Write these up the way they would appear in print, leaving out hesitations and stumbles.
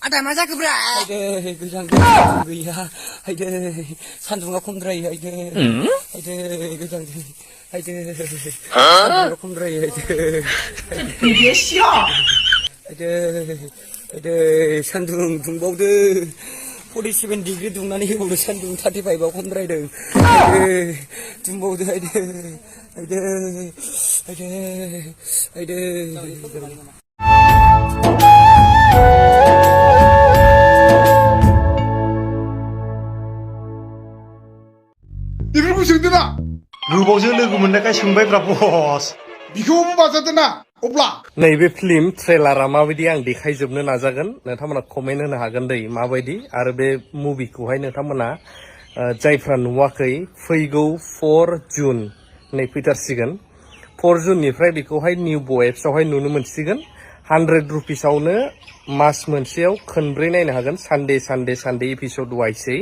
आदा मा जाखोब्रा आइदै गोजांदों गैया आइदै सान्दुङा खमद्रायो आइदै आइदै गोजांदों आइदै सान्दुङा खमद्रायो आइदै आइदै आइदै सान्दुं दुंबावदो 47 डिग्री दुंनानै होबावदो सान्दुं 35आव खमद्रायदों आइदै दुंबावदो आइदै आइदै आइदै आइदै बेफोरखौ सोंदोना गोबावजों लोगो मोननायखाय सोंबायब्रा बस बिखौ बाजादोना अब्ला नैबे फिल्म ट्रेलारा माबायदि आं देखायजोबनो नाजागोन नोंथांमोना कमेन्ट होनो हागोन दै माबायदि आरो बे मुभिखौहाय नोंथांमोना जायफ्रा नुवाखै फैगौ 4 जुन नै फैथारसिगोन 4 जुननिफ्राय बेखौहाय निउ एप्सआवहाय नुनो मोनसिगोन 100 रुपिसावनो मास मोनसेयाव खनब्रै नायनो हागोन सानडे एपिसड वाइसै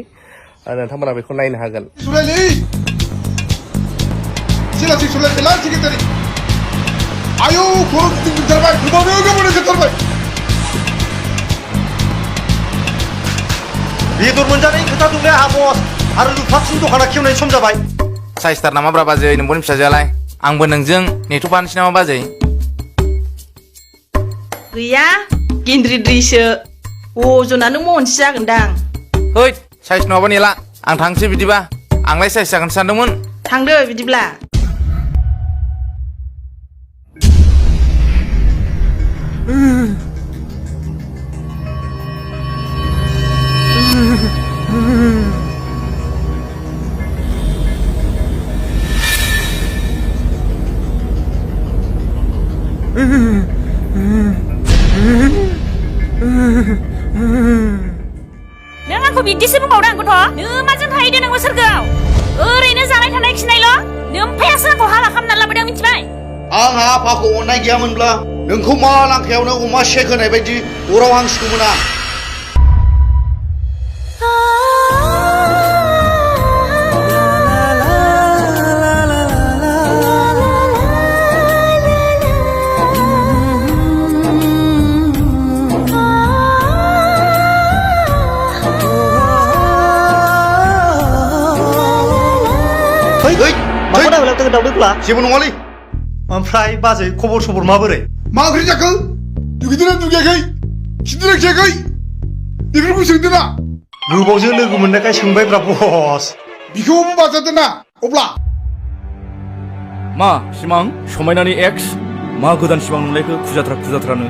नोंथांमोना बेखौ नायनो हागोन सुलायलै सिलासि सुलायला सेक्रेटारि आयौ खर' गिदिंथारबाय गोबावनो जाथारबाय बेदर मोनजानायनि खोथा दंलै आहा बस आरो लुफाबसिन दखाना खेवनायनि सम जाबाय साइसथार नामाब्रा बाजै नोंबोनि फिसाजोआलाय आंबो नोंजों नेथ'फानोसै नामा बाजै गैया गेन्द्रिद्रिसो अजनानो महनसे जागोनदां है साइस नङाबा नेला आं थांसै बिदिबा आंलाय साइस जागोन सानदोंमोन थांदो बिदिब्ला नों आंखौ बिदिसो बुंबावदों गथ' नों माजों थाहैदो नोंबो सोरगोआव ओरैनो जानाय थानाय खिनायल' नोमफायासो आंखौ हाबा खालामनानै लाबोदों मिथिबाय आंहा आफाखौ अननाय गैयामोनब्ला नोंखौ मा लांखायावनो अमा शेक होनाय बायदि अराव हांसिगौमोन आं जेबो नङालै ओमफ्राय बाजै खबर सबर माबोरै मा ओंख्रि जाखो दुगैदोना दुगैयाखै खिदोना खियाखै बेफोरखौ सोंदोना गोबावजों लोगो मोननायखाय सोंबायब्रा बस बिखौ बाजादोना अब्ला मा सिमां समायनानि एक्स मा गोदान सिमां नुलायखो खुजाथ्रानो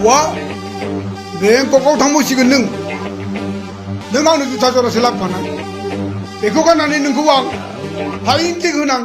वा बेंककआव थांबावसिगोन नों आंनो जुथा जरासे लाबोफानाय बेखौ गाननानै नोंखौ आं हाइन टेक होनां